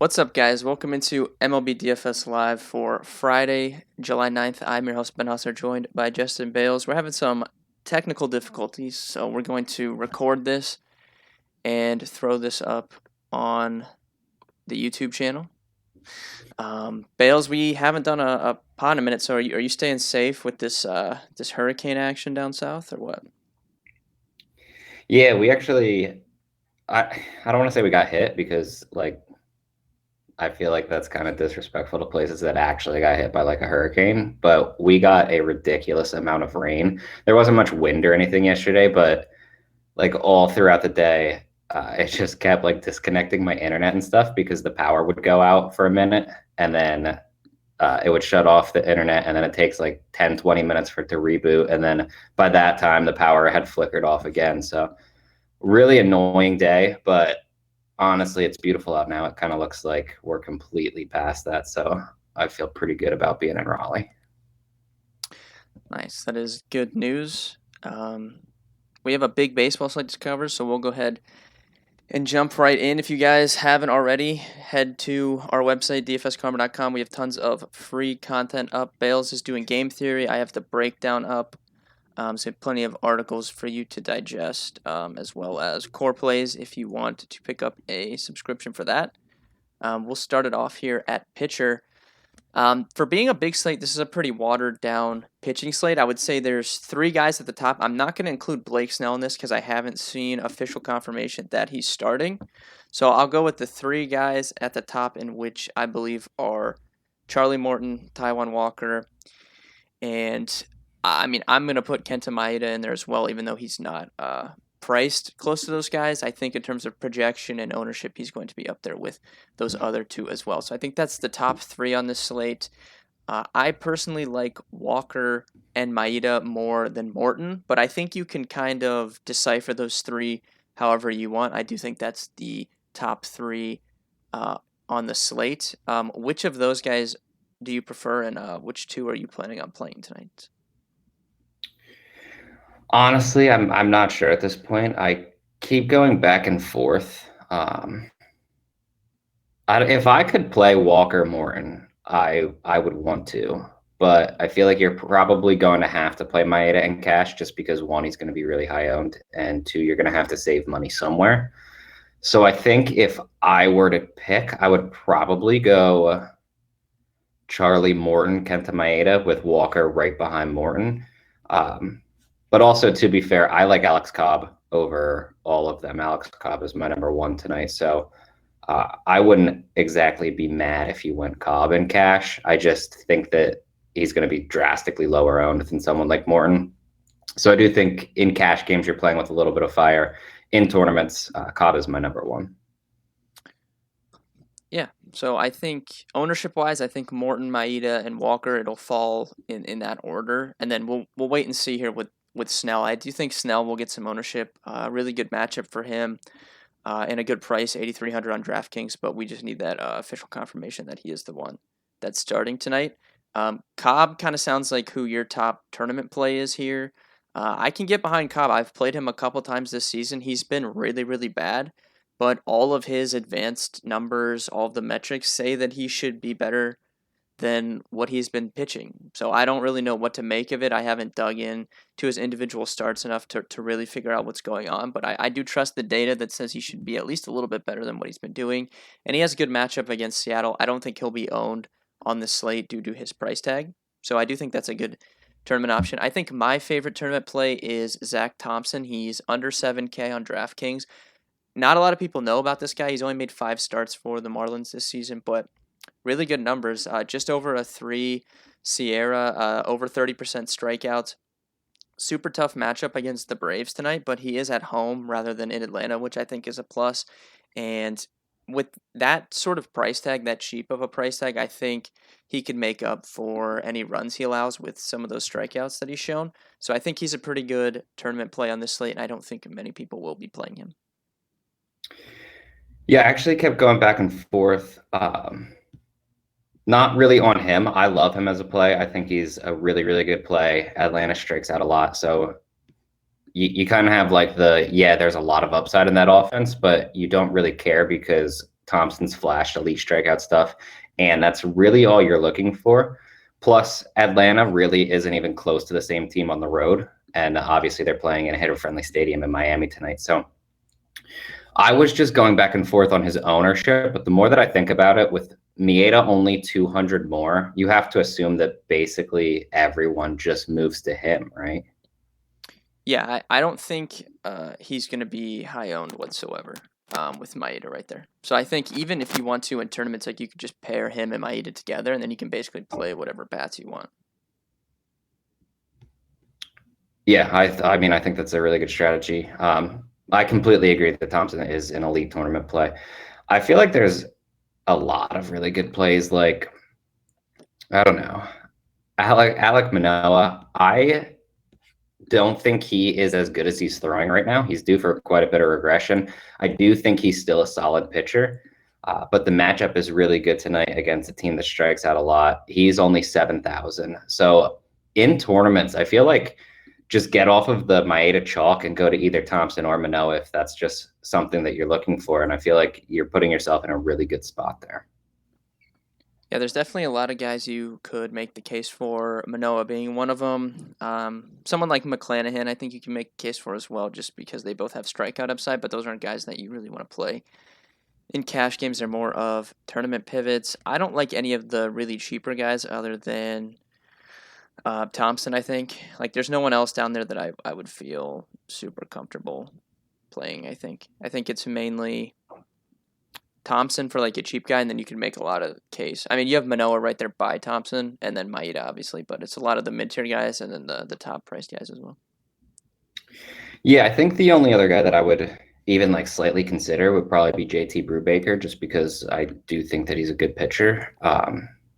What's up, guys? Welcome into MLB DFS Live for Friday, July 9th. I'm your host, Ben Husser, joined by Justin Bales. We're having some technical difficulties, so we're going to record this and throw this up on the YouTube channel. Bales, we haven't done a pod in a minute, so are you staying safe with this hurricane action down south, or what? Yeah, we actually I don't want to say we got hit because I feel like that's kind of disrespectful to places that actually got hit by like a hurricane, but we got a ridiculous amount of rain. There wasn't much wind or anything yesterday, but like all throughout the day, it just kept like disconnecting my internet and stuff because the power would go out for a minute and then it would shut off the internet and then it takes like 10, 20 minutes for it to reboot. And then by that time, the power had flickered off again. So really annoying day, but honestly, it's beautiful out now. It kind of looks like we're completely past that. So I feel pretty good about being in Raleigh. Nice. That is good news. We have a big baseball slate to cover, so we'll go ahead and jump right in. If you guys haven't already, head to our website, dfskarma.com. We have tons of free content up. Bales is doing game theory. I have the breakdown up. So plenty of articles for you to digest, as well as core plays if you want to pick up a subscription for that. We'll start it off here at pitcher. For being a big slate, this is a pretty watered down pitching slate. I would say there's three guys at the top. I'm not going to include Blake Snell in this because I haven't seen official confirmation that he's starting. So I'll go with the three guys at the top, in which I believe are Charlie Morton, Taiwan Walker, and I mean, I'm going to put Kenta Maeda in there as well, even though he's not priced close to those guys. I think in terms of projection and ownership, he's going to be up there with those other two as well. So I think that's the top three on this slate. I personally like Walker and Maeda more than Morton, but I think you can kind of decipher those three however you want. I do think that's the top three on the slate. Which of those guys do you prefer, and which two are you planning on playing tonight? Honestly, I'm not sure at this point. I keep going back and forth. If I could play Walker Morton, I would want to, but I feel like you're probably going to have to play Maeda in cash just because one, he's going to be really high owned, and two, you're going to have to save money somewhere. So I think if I were to pick, I would probably go Charlie Morton, Kenta Maeda with Walker right behind Morton. Um, but also, to be fair, I like Alex Cobb over all of them. Alex Cobb is my number one tonight. So I wouldn't exactly be mad if you went Cobb in cash. I just think that he's going to be drastically lower owned than someone like Morton. So I do think in cash games, you're playing with a little bit of fire. In tournaments, Cobb is my number one. Yeah, so I think ownership wise, I think Morton, Maeda, and Walker it'll fall in that order, and then we'll wait and see here with Snell. I do think Snell will get some ownership. Really good matchup for him, and a good price, 8,300 on DraftKings. But we just need that official confirmation that he is the one that's starting tonight. Cobb kind of sounds like who your top tournament play is here. I can get behind Cobb. I've played him a couple times this season. He's been really, really bad, but all of his advanced numbers, all of the metrics say that he should be better than what he's been pitching. So I don't really know what to make of it. I haven't dug in to his individual starts enough to really figure out what's going on, but I do trust the data that says he should be at least a little bit better than what he's been doing. And he has a good matchup against Seattle. I don't think he'll be owned on the slate due to his price tag. So I do think that's a good tournament option. I think my favorite tournament play is Zach Thompson. He's under 7K on DraftKings. Not a lot of people know about this guy. He's only made 5 starts for the Marlins this season, but really good numbers. Just over a 3 Sierra, over 30% strikeouts. Super tough matchup against the Braves tonight, but he is at home rather than in Atlanta, which I think is a plus. And with that sort of price tag, that cheap of a price tag, I think he could make up for any runs he allows with some of those strikeouts that he's shown. So I think he's a pretty good tournament play on this slate, and I don't think many people will be playing him. Yeah, I actually kept going back and forth. Not really on him. I love him as a play. I think he's a really, really good play. Atlanta strikes out a lot. So you kind of have like there's a lot of upside in that offense, but you don't really care because Thompson's flashed elite strikeout stuff, and that's really all you're looking for. Plus, Atlanta really isn't even close to the same team on the road, and obviously they're playing in a hitter-friendly stadium in Miami tonight. So I was just going back and forth on his ownership, but the more that I think about it, with Mieta only 200 more, you have to assume that basically everyone just moves to him, right? Yeah, I don't think he's going to be high owned whatsoever with Maeda right there. So I think even if you want to in tournaments, like you could just pair him and Maeda together, and then you can basically play whatever bats you want. Yeah, I mean, I think that's a really good strategy. I completely agree that Thompson is an elite tournament play. I feel like there's a lot of really good plays. Like, I don't know, Alek Manoah. I don't think he is as good as he's throwing right now. He's due for quite a bit of regression. I do think he's still a solid pitcher, but the matchup is really good tonight against a team that strikes out a lot. He's only 7,000. So in tournaments, I feel like just get off of the Maeda chalk and go to either Thompson or Manoah if that's just something that you're looking for. And I feel like you're putting yourself in a really good spot there. Yeah, there's definitely a lot of guys you could make the case for, Manoah being one of them. Someone like McClanahan, I think you can make a case for as well, just because they both have strikeout upside, but those aren't guys that you really want to play. In cash games, they're more of tournament pivots. I don't like any of the really cheaper guys other than Thompson, I think. Like, there's no one else down there that I would feel super comfortable playing, I think. I think it's mainly Thompson for like a cheap guy, and then you can make a lot of case. I mean, you have Manoah right there by Thompson, and then Maeda obviously, but it's a lot of the mid tier guys and then the top priced guys as well. Yeah, I think the only other guy that I would even like slightly consider would probably be JT Brubaker, just because I do think that he's a good pitcher.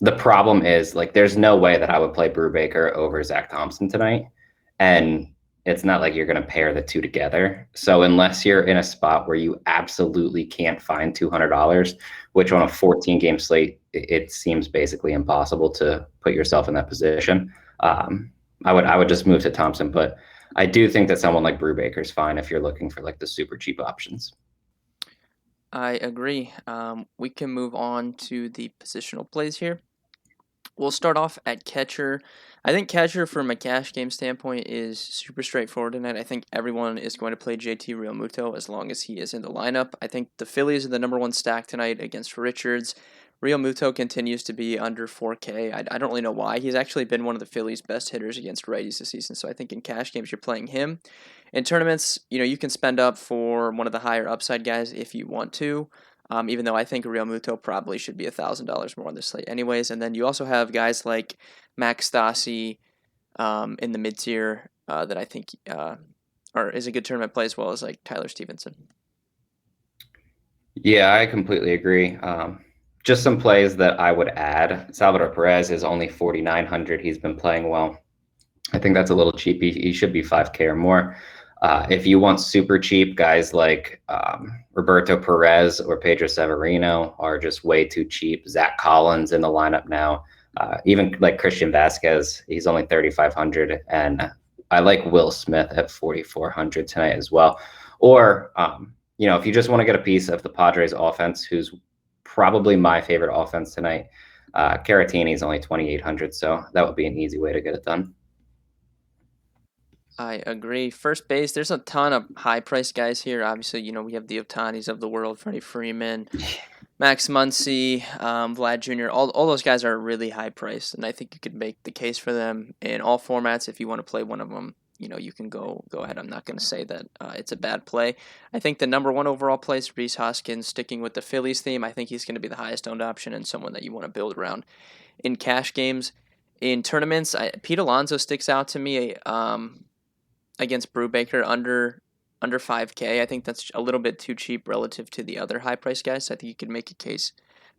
The problem is like there's no way that I would play Brubaker over Zach Thompson tonight, and it's not like you're going to pair the two together. So unless you're in a spot where you absolutely can't find $200, which on a 14 game slate it seems basically impossible to put yourself in that position, I would just move to Thompson, but I do think that someone like Brubaker is fine if you're looking for like the super cheap options. I agree. We can move on to the positional plays here. We'll start off at catcher. I think catcher from a cash game standpoint is super straightforward tonight. I think everyone is going to play JT Realmuto as long as he is in the lineup. I think the Phillies are the number one stack tonight against Richards. Realmuto continues to be under 4K. I don't really know why. He's actually been one of the Phillies' best hitters against righties this season. So I think in cash games, you're playing him. In tournaments, you can spend up for one of the higher upside guys if you want to. Even though I think Real Muto probably should be $1,000 more on this slate, anyways. And then you also have guys like Max Stassi in the mid tier that I think is a good tournament play, as well as like Tyler Stevenson. Yeah, I completely agree. Just some plays that I would add. Salvador Perez is only 4,900. He's been playing well. I think that's a little cheap. He should be 5K or more. If you want super cheap, guys like Roberto Perez or Pedro Severino are just way too cheap. Zach Collins in the lineup now. Even like Christian Vasquez, he's only 3,500. And I like Will Smith at 4,400 tonight as well. Or, if you just want to get a piece of the Padres offense, who's probably my favorite offense tonight, Caratini is only 2,800. So that would be an easy way to get it done. I agree. First base, there's a ton of high priced guys here. Obviously, we have the Otanis of the world, Freddie Freeman, Max Muncy, Vlad Jr. All those guys are really high priced, and I think you could make the case for them in all formats. If you want to play one of them, you can go ahead. I'm not going to say that it's a bad play. I think the number one overall play is Rhys Hoskins, sticking with the Phillies theme. I think he's going to be the highest owned option and someone that you want to build around in cash games. In tournaments, Pete Alonso sticks out to me. Against Brubaker under 5K. I think that's a little bit too cheap relative to the other high price guys. So I think you could make a case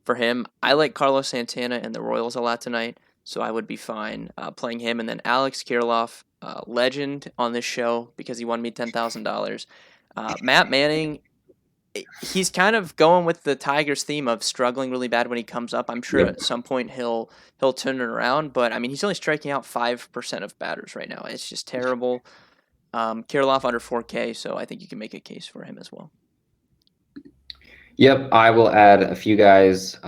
for him. I like Carlos Santana and the Royals a lot tonight, so I would be fine playing him. And then Alex Kirilloff, legend on this show because he won me $10,000. Matt Manning, he's kind of going with the Tigers theme of struggling really bad when he comes up. I'm sure Yep. at some point he'll turn it around, but I mean he's only striking out 5% of batters right now. It's just terrible. Kirilloff under 4K, so I think you can make a case for him as well. Yep, I will add a few guys.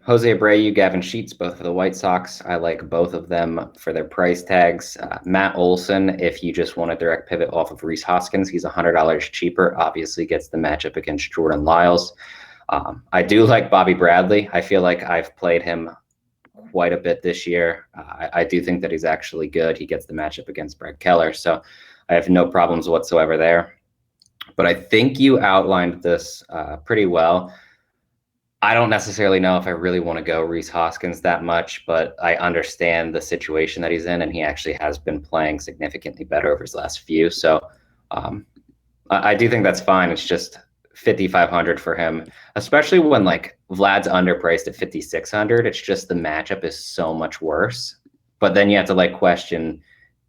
Jose Abreu, Gavin Sheets, both for the White Sox. I like both of them for their price tags. Matt Olson, if you just want a direct pivot off of Rhys Hoskins, he's $100 cheaper. Obviously, gets the matchup against Jordan Lyles. I do like Bobby Bradley. I feel like I've played him quite a bit this year. I do think that he's actually good. He gets the matchup against Brett Keller, so I have no problems whatsoever there. But I think you outlined this pretty well. I don't necessarily know if I really want to go Rhys Hoskins that much, but I understand the situation that he's in, and he actually has been playing significantly better over his last few. So um, I do think that's fine. It's just 5,500 for him, especially when like Vlad's underpriced at 5,600. It's just the matchup is so much worse. But then you have to like question,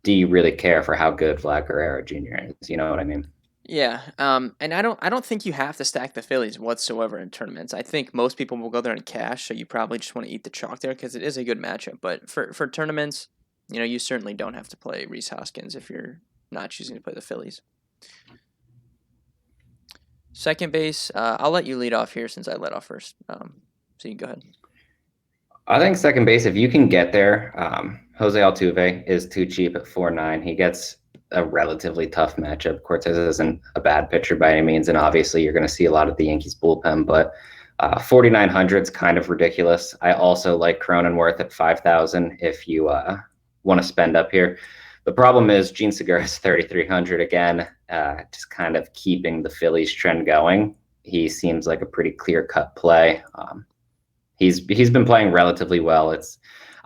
do you really care for how good Vlad Guerrero Jr. is? You know what I mean? Yeah, and I don't think you have to stack the Phillies whatsoever in tournaments. I think most people will go there in cash, so you probably just want to eat the chalk there because it is a good matchup. But for tournaments, you certainly don't have to play Rhys Hoskins if you're not choosing to play the Phillies. Second base, I'll let you lead off here since I led off first. So you can go ahead. I think second base, if you can get there, Jose Altuve is too cheap at 4.9. He gets a relatively tough matchup. Cortez isn't a bad pitcher by any means, and obviously you're going to see a lot of the Yankees bullpen, but 4,900 is kind of ridiculous. I also like Cronenworth at 5,000 if you want to spend up here. The problem is Gene Segura is 3,300 again, just kind of keeping the Phillies trend going. He seems like a pretty clear-cut play. He's been playing relatively well.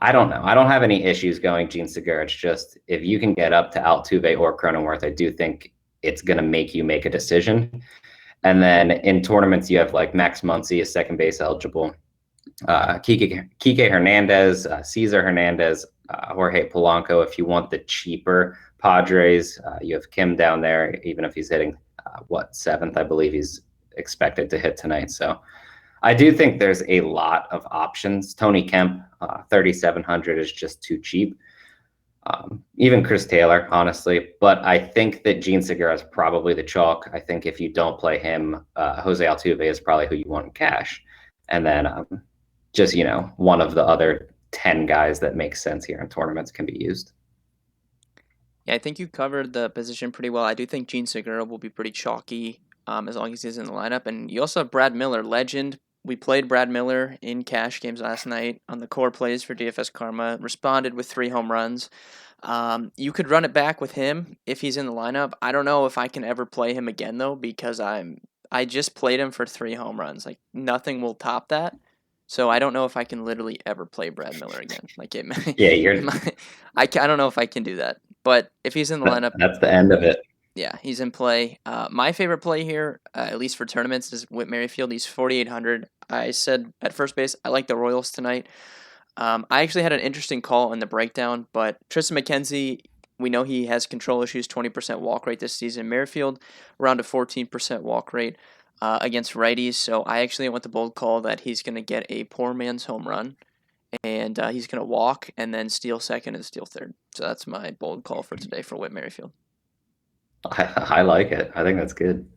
I don't know. I don't have any issues going Gene Segura. It's just if you can get up to Altuve or Cronenworth, I do think it's going to make you make a decision. And then in tournaments, you have like Max Muncy is second base eligible. Kike Hernandez, Cesar Hernandez, Jorge Polanco. If you want the cheaper Padres, you have Kim down there, even if he's hitting, seventh, I believe he's expected to hit tonight. So I do think there's a lot of options. Tony Kemp, 3,700 is just too cheap. Even Chris Taylor, honestly. But I think that Gene Segura is probably the chalk. I think if you don't play him, Jose Altuve is probably who you want in cash. And then just, one of the other 10 guys that make sense here in tournaments can be used. Yeah, I think you covered the position pretty well. I do think Gene Segura will be pretty chalky as long as he's in the lineup. And you also have Brad Miller, legend. We played Brad Miller in cash games last night on the core plays for DFS Karma. Responded with 3 home runs. You could run it back with him if he's in the lineup. I don't know if I can ever play him again though because I just played him for 3 home runs. Like nothing will top that. So I don't know if I can literally ever play Brad Miller again. Like it, Yeah, I don't know if I can do that. But if he's in the lineup, that's the end of it. yeah, he's in play. My favorite play here, at least for tournaments, is Whit Merrifield. He's 4,800. I said at first base, I like the Royals tonight. I actually had an interesting call in the breakdown, but Tristan McKenzie, we know he has control issues, 20% walk rate this season. Merrifield, around a 14% walk rate against righties. So I actually went the bold call that he's going to get a poor man's home run, and he's going to walk and then steal second and steal third. So that's my bold call for today for Whit Merrifield. I like it. I think that's good.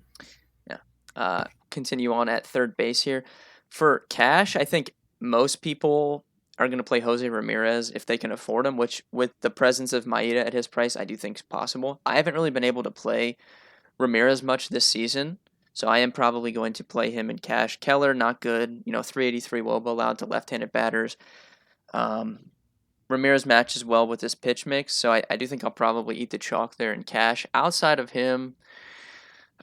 Yeah. Continue on at third base here. For cash, I think most people are going to play Jose Ramirez if they can afford him, which with the presence of Maeda at his price, I do think is possible. I haven't really been able to play Ramirez much this season, so I am probably going to play him in cash. Keller, not good. 383 WOBA allowed to left-handed batters. Ramirez matches well with this pitch mix, so I do think I'll probably eat the chalk there in cash. Outside of him,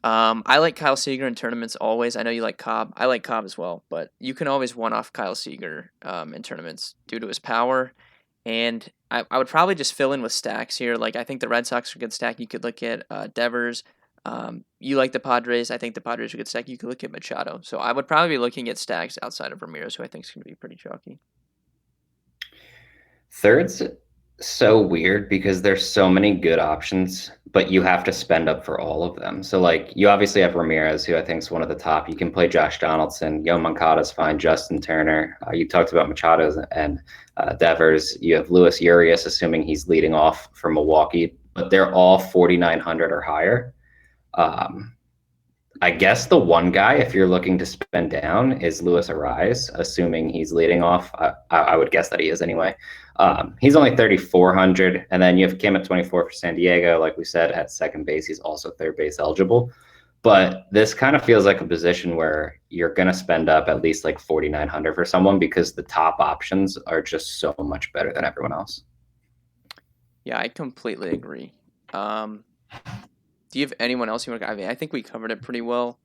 I like Kyle Seager in tournaments always. I know you like Cobb. I like Cobb as well, but you can always one-off Kyle Seager in tournaments due to his power. And I would probably just fill in with stacks here. Like I think the Red Sox are a good stack. You could look at Devers. You like the Padres. I think the Padres are a good stack. You could look at Machado. So I would probably be looking at stacks outside of Ramirez, who I think is going to be pretty chalky. Third's so weird because there's so many good options, but you have to spend up for all of them. So like you obviously have Ramirez, who I think is one of the top. You can play Josh Donaldson, Yo Moncada's fine, Justin Turner. You talked about Machado and Devers. You have Luis Urias, assuming he's leading off for Milwaukee, but they're all 4,900 or higher. I guess the one guy, if you're looking to spend down, is Luis Arise, assuming he's leading off. I would guess that he is anyway. He's only 3,400, and then you have Kim at 24 for San Diego. Like we said, at second base, he's also third base eligible. But this kind of feels like a position where you're going to spend up at least like 4,900 for someone because the top options are just so much better than everyone else. Yeah, I completely agree. Do you have anyone else you want to? I mean, I think we covered it pretty well.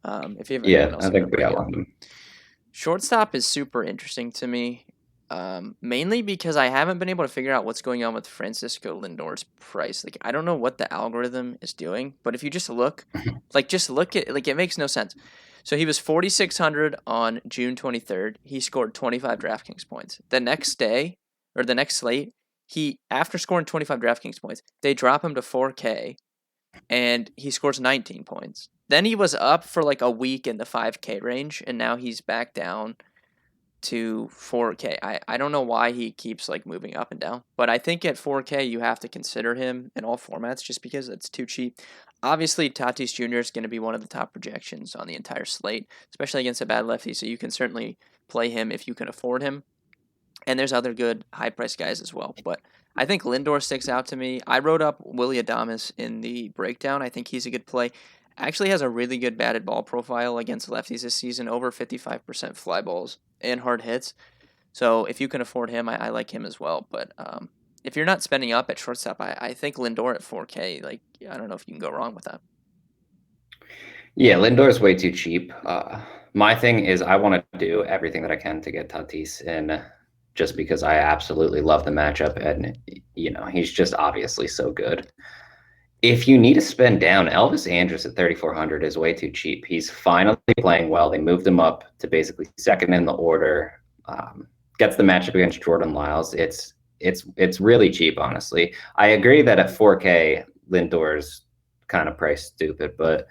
If you have anyone Yeah, else I you want think to we bring up, outlined them. shortstop is super interesting to me, mainly because I haven't been able to figure out what's going on with Francisco Lindor's price. Like, I don't know what the algorithm is doing, but if you just look, just look at like it makes no sense. So he was 4,600 on June 23rd. He scored 25 DraftKings points. The next day or the next slate, he after scoring 25 DraftKings points, they drop him to 4K and he scores 19 points. Then he was up for like a week in the 5K range, and now he's back down to 4K. I don't know why he keeps like moving up and down, but I think at 4K you have to consider him in all formats just because it's too cheap. Obviously, Tatis Jr. is going to be one of the top projections on the entire slate, especially against a bad lefty, so you can certainly play him if you can afford him. And there's other good high price guys as well. But I think Lindor sticks out to me. I wrote up Willie Adames in the breakdown. I think he's a good play. Actually has a really good batted ball profile against lefties this season, over 55% fly balls and hard hits. So if you can afford him, I like him as well. But if you're not spending up at shortstop, I think Lindor at 4K, like, I don't know if you can go wrong with that. Yeah, Lindor's way too cheap. My thing is I want to do everything that I can to get Tatis in just because I absolutely love the matchup and he's just obviously so good. If you need to spend down, Elvis Andrus at 3,400 is way too cheap. He's finally playing well. They moved him up to basically second in the order. Gets the matchup against Jordan Lyles. It's really cheap, honestly. I agree that at 4K, Lindor's kind of price stupid, but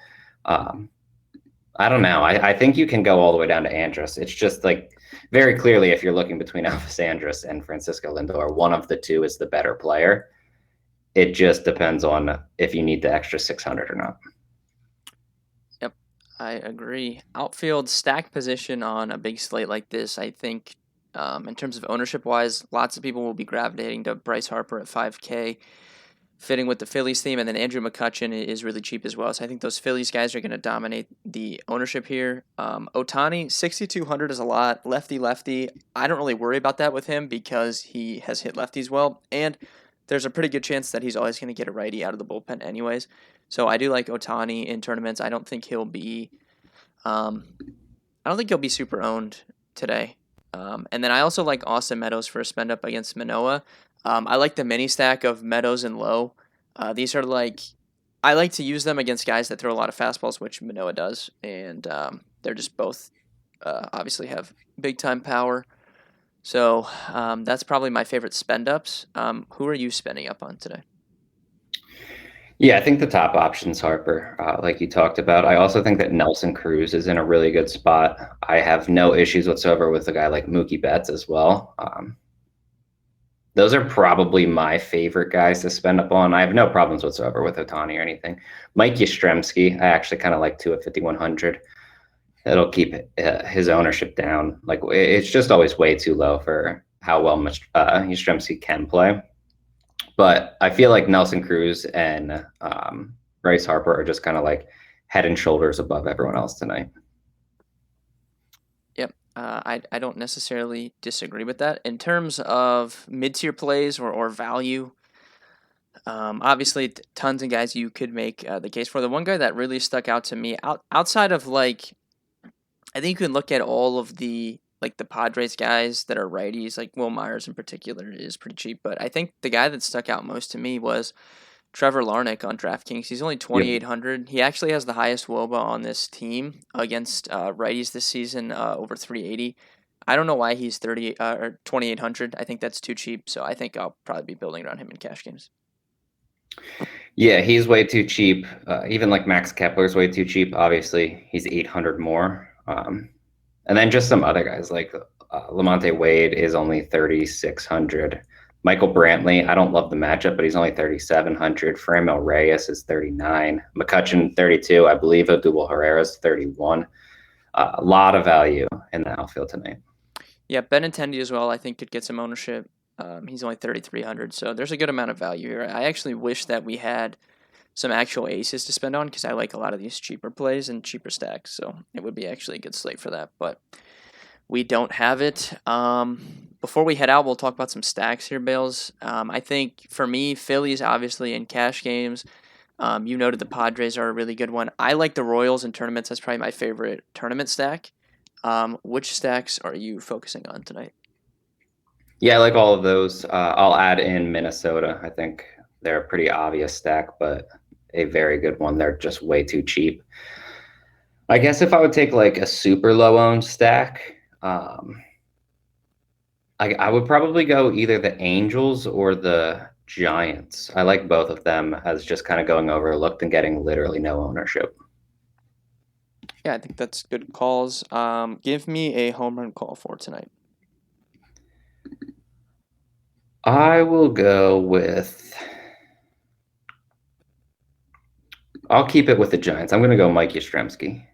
I don't know. I think you can go all the way down to Andrus. It's just like very clearly, if you're looking between Elvis Andrus and Francisco Lindor, one of the two is the better player. It just depends on if you need the extra 600 or not. Yep, I agree. Outfield stack position on a big slate like this, I think, in terms of ownership wise, lots of people will be gravitating to Bryce Harper at 5K, fitting with the Phillies theme, and then Andrew McCutchen is really cheap as well. So I think those Phillies guys are going to dominate the ownership here. Otani, 6,200 is a lot. Lefty, lefty. I don't really worry about that with him because he has hit lefties well, and there's a pretty good chance that he's always going to get a righty out of the bullpen anyways. So I do like Otani in tournaments. I don't think he'll be, super owned today. And then I also like Austin Meadows for a spend up against Manoah. I like the mini stack of Meadows and Lowe. These are I like to use them against guys that throw a lot of fastballs, which Manoah does, and they're just both obviously have big time power. So that's probably my favorite spend ups. Who are you spending up on today? Yeah, I think the top option's Harper, like you talked about. I also think that Nelson Cruz is in a really good spot. I have no issues whatsoever with a guy like Mookie Betts as well. Those are probably my favorite guys to spend up on. I have no problems whatsoever with Otani or anything. Mike Yastrzemski, I actually kind of like too at 5,100. It'll keep his ownership down. Like it's just always way too low for how well Yastrzemski can play. But I feel like Nelson Cruz and Bryce Harper are just kind of like head and shoulders above everyone else tonight. Yep. I don't necessarily disagree with that. In terms of mid tier plays or value, obviously tons of guys you could make the case for. The one guy that really stuck out to me outside of I think you can look at all of the Padres guys that are righties, like Will Myers in particular is pretty cheap. But I think the guy that stuck out most to me was Trevor Larnach on DraftKings. He's only 2,800. He actually has the highest WOBA on this team against righties this season, over 380. I don't know why he's 2,800. I think that's too cheap. So I think I'll probably be building around him in cash games. Yeah, he's way too cheap. Even like Max Kepler's way too cheap. Obviously, he's 800 more. And then just some other guys like Lamonte Wade is only 3,600. Michael Brantley, I don't love the matchup, but he's only 3,700. Framil Reyes is 39. McCutcheon, 32. I believe Odubel Herrera's 31. A lot of value in the outfield tonight. Yeah, Benintendi as well, I think, could get some ownership. He's only 3,300, so there's a good amount of value here. I actually wish that we had some actual aces to spend on because I like a lot of these cheaper plays and cheaper stacks, so it would be actually a good slate for that, but we don't have it. Before we head out, we'll talk about some stacks here, Bales. I think for me, Phillies obviously in cash games. You noted the Padres are a really good one. I like the Royals in tournaments. That's probably my favorite tournament stack. Which stacks are you focusing on tonight? Yeah, I like all of those. I'll add in Minnesota. I think they're a pretty obvious stack, but a very good one. They're just way too cheap. I guess if I would take like a super low owned stack, I would probably go either the Angels or the Giants. I like both of them as just kind of going overlooked and getting literally no ownership. Yeah, I think that's good calls. Give me a home run call for tonight. I will go with. I'll keep it with the Giants. I'm going to go Mike Yastrzemski.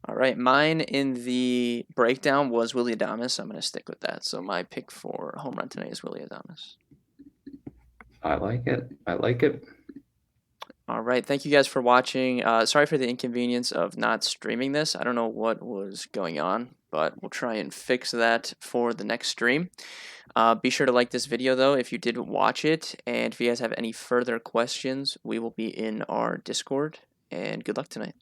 All right, mine in the breakdown was Willie Adames. I'm going to stick with that. So my pick for home run tonight is Willie Adames. I like it. I like it. All right, thank you guys for watching. Sorry for the inconvenience of not streaming this. I don't know what was going on, but we'll try and fix that for the next stream. Be sure to like this video, though, if you did watch it. And if you guys have any further questions, we will be in our Discord. And good luck tonight.